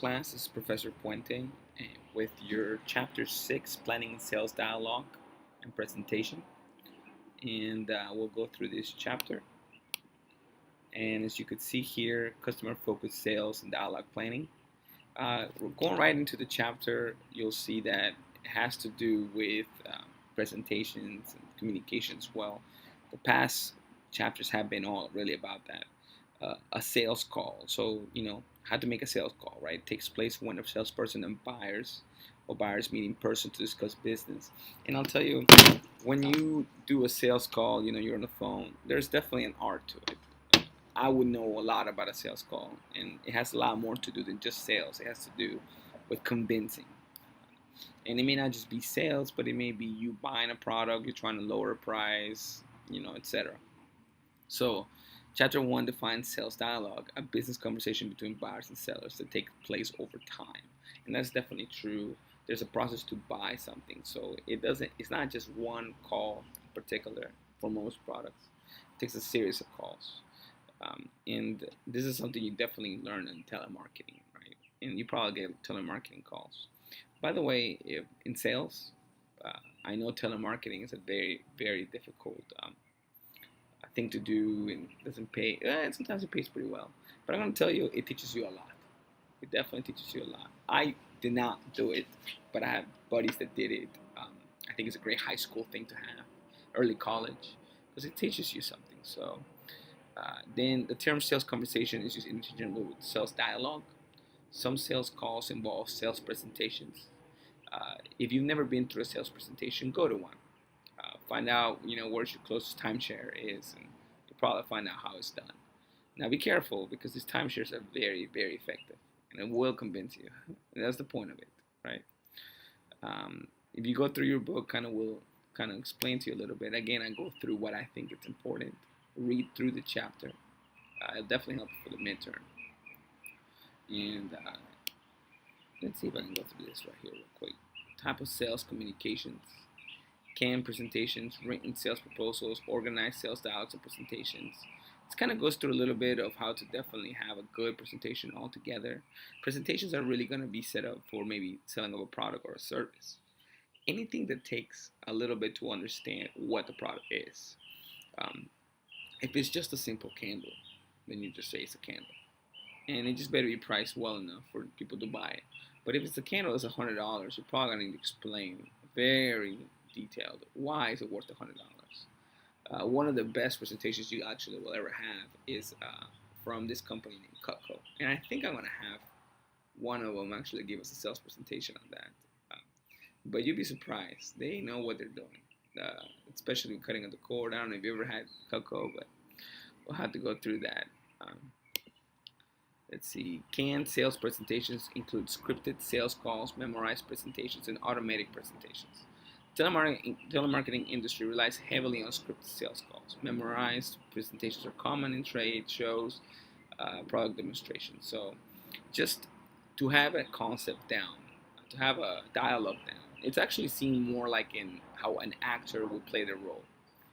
class. This is Professor Puente with your Chapter 6 Planning and Sales Dialogue and Presentation. And we'll go through this chapter. And as you could see here, customer focused sales and dialogue planning. We're going right into the chapter. You'll see that it has to do with presentations and communication as well. The past chapters have been all really about that. A sales call. So, how to make a sales call, right? It takes place when a salesperson and buyers meet in person to discuss business. And I'll tell you, when you do a sales call, you're on the phone, there's definitely an art to it. I would know a lot about a sales call, and it has a lot more to do than just sales. It has to do with convincing. And it may not just be sales, but it may be you buying a product, you're trying to lower a price, etc. So, Chapter 1 defines sales dialogue, a business conversation between buyers and sellers that takes place over time. And that's definitely true. There's a process to buy something. So it's not just one call in particular for most products. It takes a series of calls. And this is something you definitely learn in telemarketing, right? And you probably get telemarketing calls. By the way, if in sales, I know telemarketing is a very, very difficult thing to do and doesn't pay. Sometimes it pays pretty well, but I'm gonna tell you, it teaches you a lot. It definitely teaches you a lot. I did not do it, but I have buddies that did it. I think it's a great high school thing to have, early college, because it teaches you something. So then the term sales conversation is used interchangeably with sales dialogue. Some sales calls involve sales presentations. If you've never been through a sales presentation, go to one. Find out, where your closest timeshare is, and you'll probably find out how it's done. Now, be careful because these timeshares are very, very effective, and it will convince you. And that's the point of it, right? If you go through your book, will kind of explain to you a little bit. Again, I go through what I think it's important. Read through the chapter. It'll definitely help you for the midterm. And let's see if I can go through this right here real quick. Type of sales communications. Canned presentations, written sales proposals, organized sales dialogues and presentations. This kind of goes through a little bit of how to definitely have a good presentation altogether. Presentations are really going to be set up for maybe selling of a product or a service. Anything that takes a little bit to understand what the product is. If it's just a simple candle, then you just say it's a candle. And it just better be priced well enough for people to buy it. But if it's a candle that's $100, you're probably going to need to explain very detailed why is it worth $100. One of the best presentations you actually will ever have is from this company named Cutco, and I think I'm gonna have one of them actually give us a sales presentation on that. But you'd be surprised; they know what they're doing, especially cutting of the cord. I don't know if you ever had Cutco, but we'll have to go through that. Let's see. Canned sales presentations include scripted sales calls, memorized presentations, and automatic presentations. Telemarketing industry relies heavily on scripted sales calls. Memorized presentations are common in trade shows, product demonstrations. So, just to have a concept down, to have a dialogue down, it's actually seen more like in how an actor would play their role.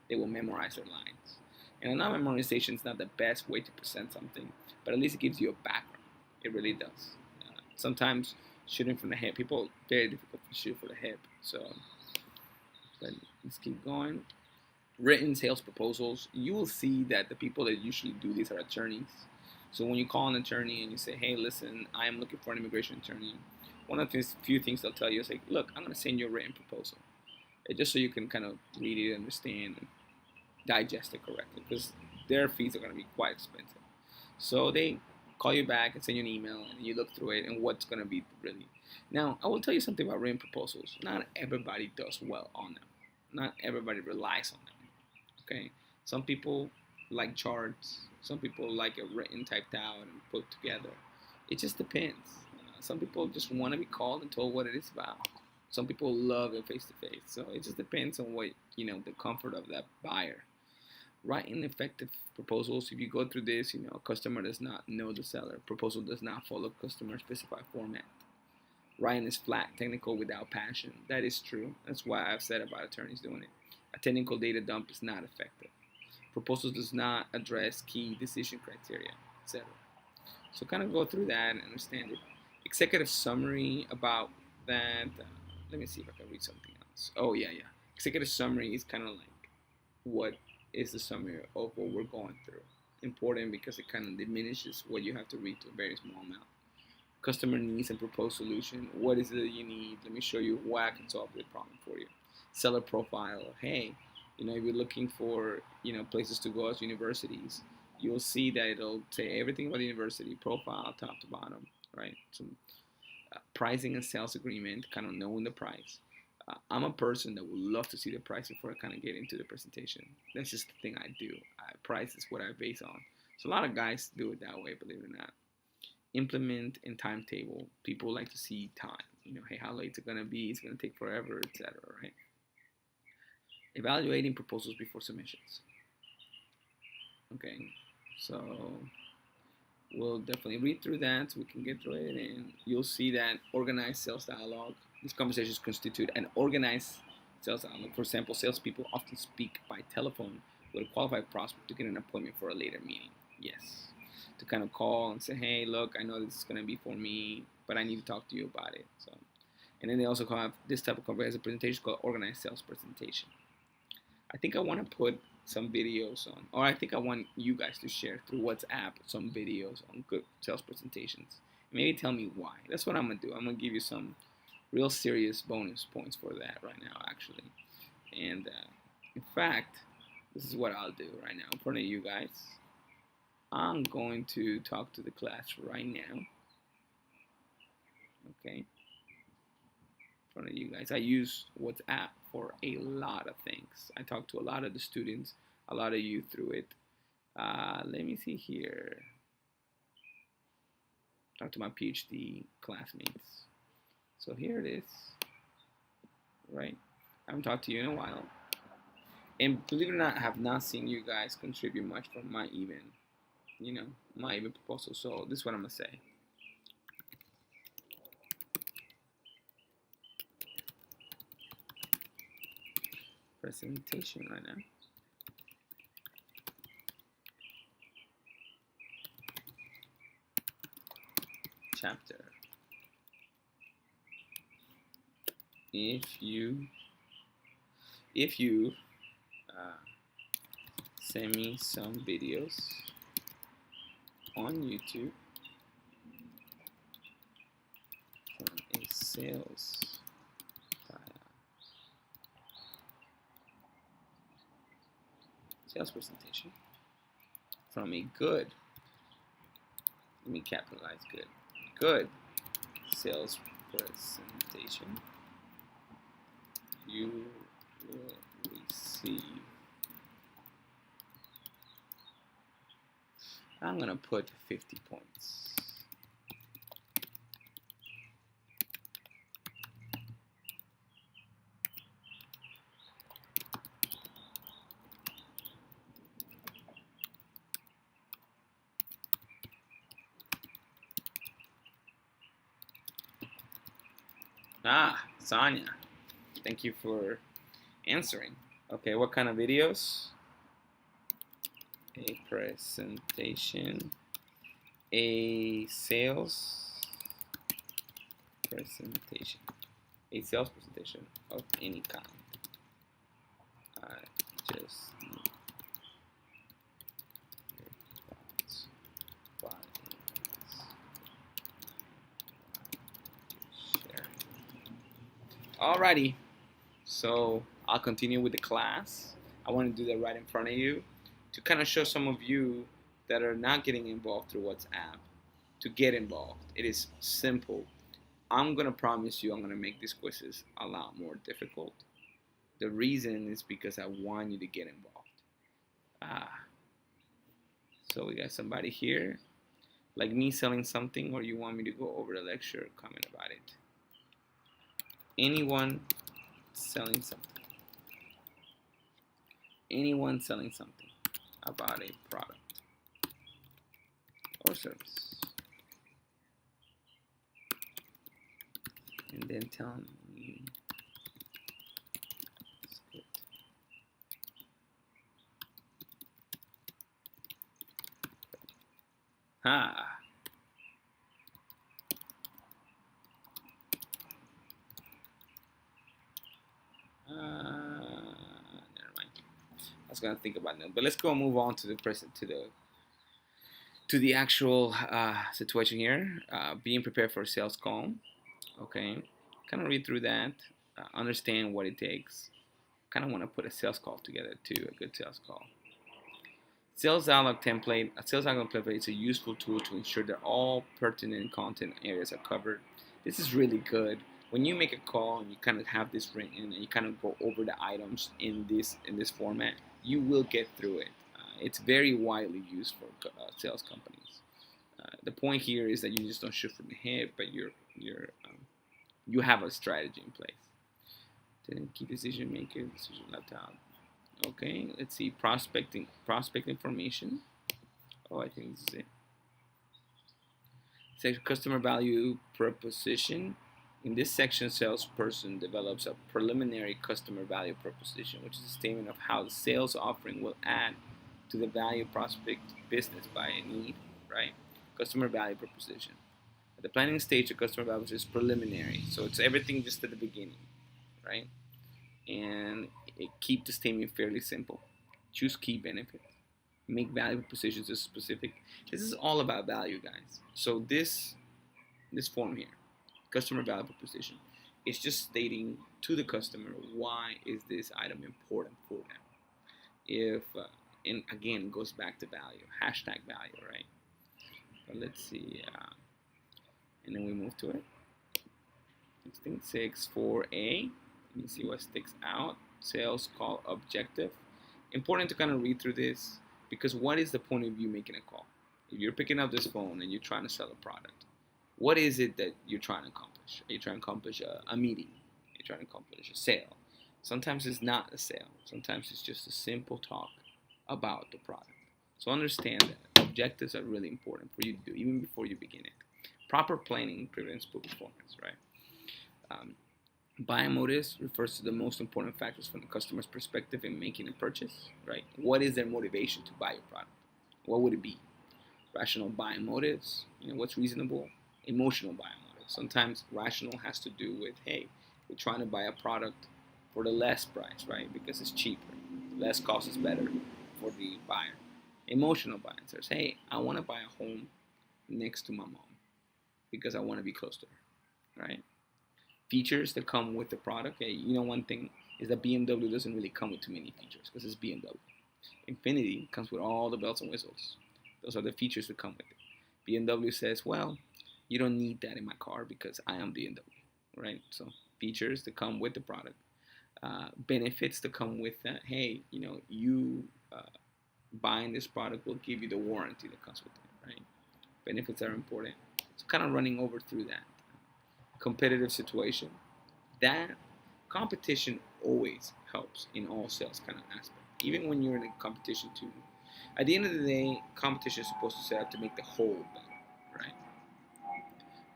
They will memorize their lines. And I know memorization is not the best way to present something, but at least it gives you a background. It really does. Sometimes shooting from the hip, people very difficult to shoot for the hip. So. But let's keep going. Written sales proposals. You will see that the people that usually do these are attorneys. So when you call an attorney and you say, hey, listen, I am looking for an immigration attorney, one of the few things they'll tell you is like, look, I'm going to send you a written proposal. Just so you can kind of read it, understand, and digest it correctly. Because their fees are going to be quite expensive. So they call you back and send you an email, and you look through it and what's going to be really. Now, I will tell you something about written proposals. Not everybody does well on them. Not everybody relies on them. Okay? Some people like charts. Some people like it written, typed out, and put together. It just depends. Some people just want to be called and told what it is about. Some people love it face to face. So it just depends on what, the comfort of that buyer. Writing effective proposals. If you go through this, customer does not know the seller. Proposal does not follow customer specified format. Writing is flat, technical, without passion. That is true. That's why I've said about attorneys doing it. A technical data dump is not effective. Proposal does not address key decision criteria, etc. So kind of go through that and understand it. executive summary about that. Let me see if I can read something else. Oh yeah, yeah. Executive summary is kind of like what is the summary of what we're going through. Important because it kind of diminishes what you have to read to a very small amount. Customer needs and proposed solution. What is it that you need? Let me show you what I can solve the problem for you. Seller profile. Hey, if you're looking for places to go as universities, you'll see that it'll say everything about the university profile, top to bottom, right? Some pricing and sales agreement, kind of knowing the price. I'm a person that would love to see the price before I kind of get into the presentation. That's just the thing I do. Price is what I base on. So a lot of guys do it that way, believe it or not. Implement and timetable. People like to see time. Hey, how late it's gonna be? It's gonna take forever, etc. Right? Evaluating proposals before submissions. Okay, so we'll definitely read through that so we can get through it, and you'll see that organized sales dialogue. These conversations constitute an organized sales dialogue. For example, salespeople often speak by telephone with a qualified prospect to get an appointment for a later meeting. Yes, to kind of call and say, hey, look, I know this is going to be for me, but I need to talk to you about it. So, and then they also have this type of comprehensive presentation called organized sales presentation. I think I want to put some videos on, or I think I want you guys to share through WhatsApp some videos on good sales presentations. Maybe tell me why. That's what I'm going to do. I'm going to give you some real serious bonus points for that right now, actually. And in fact, this is what I'll do right now in front of you guys. I'm going to talk to the class right now. Okay. In front of you guys. I use WhatsApp for a lot of things. I talk to a lot of the students, a lot of you through it. Let me see here. Talk to my PhD classmates. So here it is, right? I haven't talked to you in a while. And believe it or not, I have not seen you guys contribute much from my even proposal. So this is what I'm going to say. Presentation right now. Chapter. If you send me some videos on YouTube from a sales presentation from a good, let me capitalize good sales presentation, you will receive, I'm gonna put 50 points. Sonia, thank you for answering. Okay, what kind of videos? A presentation, a sales presentation, a sales presentation of any kind. I just need your thoughts. Alrighty, so I'll continue with the class. I want to do that right in front of you to kind of show some of you that are not getting involved through WhatsApp to get involved. It is simple. I'm going to promise you I'm going to make these quizzes a lot more difficult. The reason is because I want you to get involved. So we got somebody here, like me selling something, or you want me to go over the lecture, comment about it. Anyone selling something. Anyone selling something about a product or service. And then tell me split. was gonna think about that. But let's go and move on to the present, to the actual situation here. Being prepared for a sales call. Okay, kind of read through that, understand what it takes. Kind of want to put a sales call together too, a good sales call. Sales dialogue template. A sales dialogue template is a useful tool to ensure that all pertinent content areas are covered. This is really good. When you make a call and you kind of have this written and you kind of go over the items in this format, you will get through it. It's very widely used for sales companies. The point here is that you just don't shoot from the hip, but you have a strategy in place. Then key decision maker, decision left out. Okay, let's see, prospect information. Oh, I think this is it. Section customer value proposition. In this section, salesperson develops a preliminary customer value proposition, which is a statement of how the sales offering will add to the value prospect business by a need, right? Customer value proposition. At the planning stage, the customer value is preliminary, so it's everything just at the beginning, right? And keep the statement fairly simple. Choose key benefits. Make value propositions specific. This is all about value, guys. So this form here, customer value proposition, it's just stating to the customer why is this item important for them. If and again, it goes back to value, hashtag value, right? But let's see, and then we move to it. Next thing, 6.4a. Let me see what sticks out. Sales call objective. Important to kind of read through this, because what is the point of you making a call? If you're picking up this phone and you're trying to sell a product, what is it that you're trying to accomplish? Are you trying to accomplish a meeting? Are you trying to accomplish a sale? Sometimes it's not a sale. Sometimes it's just a simple talk about the product. So understand that objectives are really important for you to do even before you begin it. Proper planning prevents poor performance, right? Buying motives refers to the most important factors from the customer's perspective in making a purchase, right? What is their motivation to buy your product? What would it be? Rational buying motives, what's reasonable? Emotional buying motives. Sometimes rational has to do with, hey, we're trying to buy a product for the less price, right? Because it's cheaper. Less cost is better for the buyer. Emotional buying says, hey, I want to buy a home next to my mom because I want to be close to her, right? Features that come with the product. Hey, one thing is that BMW doesn't really come with too many features because it's BMW. Infiniti comes with all the bells and whistles. Those are the features that come with it. BMW says, well, you don't need that in my car because I am BMW, right? So features that come with the product. Benefits that come with that. Hey, you buying this product will give you the warranty that comes with it, right? Benefits are important. So kind of running over through that. Competitive situation. That competition always helps in all sales kind of aspect. Even when you're in a competition too. At the end of the day, competition is supposed to set up to make the whole better, right?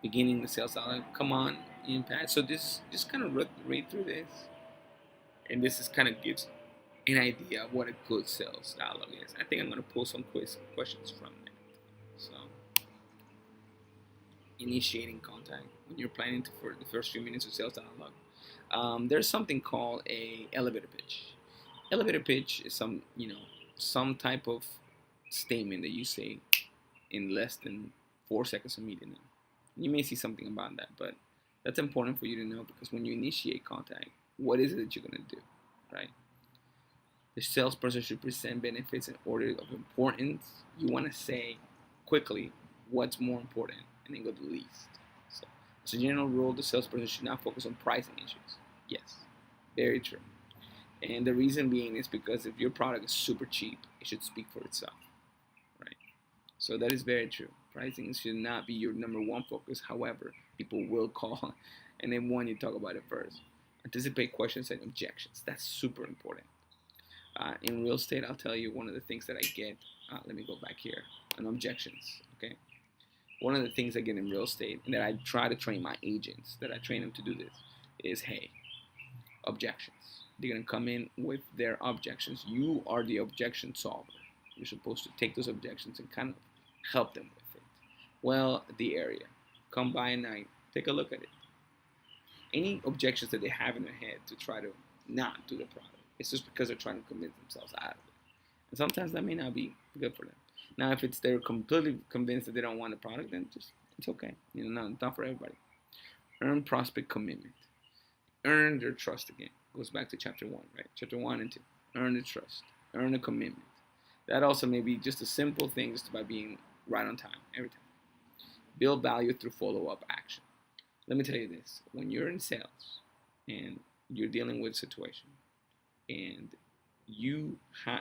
Beginning the sales dialogue. Come on, impact. So this just kind of read through this, and this is kind of gives an idea of what a good sales dialogue is. I think I'm going to pull some questions from that. So, initiating contact when you're planning for the first few minutes of sales dialogue. There's something called a elevator pitch. Elevator pitch is some type of statement that you say in less than 4 seconds of meeting them. You may see something about that, but that's important for you to know, because when you initiate contact, what is it that you're going to do, right? The salesperson should present benefits in order of importance. You want to say quickly what's more important and then go to the least. So, as a general rule, the salesperson should not focus on pricing issues. Yes, very true. And the reason being is because if your product is super cheap, it should speak for itself, right? So that is very true. Pricing should not be your number one focus. However, people will call and they want you to talk about it first. Anticipate questions and objections. That's super important. In real estate, I'll tell you one of the things that I get. Let me go back here. On objections, okay? One of the things I get in real estate, and that I try to train my agents, that I train them to do this, is, hey, objections. They're going to come in with their objections. You are the objection solver. You're supposed to take those objections and kind of help them with it. Well, the area. Come by at night. Take a look at it. Any objections that they have in their head to try to not do the product, it's just because they're trying to convince themselves out of it. And sometimes that may not be good for them. Now, if they're completely convinced that they don't want the product, then just it's okay. Not for everybody. Earn prospect commitment. Earn their trust again. Goes back to chapter 1, right? Chapter 1 and 2. Earn the trust. Earn the commitment. That also may be just a simple thing, just by being right on time every time. Build value through follow-up action. Let me tell you this: when you're in sales and you're dealing with a situation, and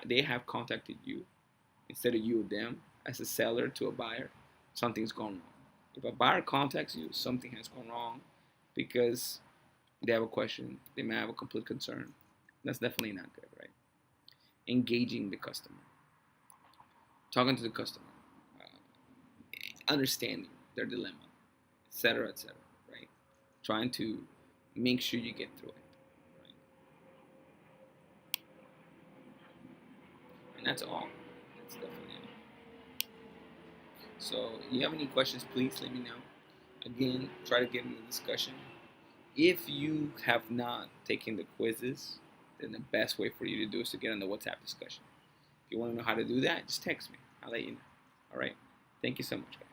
they have contacted you instead of you them as a seller to a buyer, something's gone wrong. If a buyer contacts you, something has gone wrong because they have a question, they may have a complete concern. That's definitely not good, right? Engaging the customer, talking to the customer, understanding their dilemma, etc., right? Trying to make sure you get through it, right? And that's all. That's definitely it. So, you have any questions, please let me know. Again, try to get in the discussion. If you have not taken the quizzes, then the best way for you to do is to get on the WhatsApp discussion. If you want to know how to do that, just text me. I'll let you know. All right. Thank you so much, guys.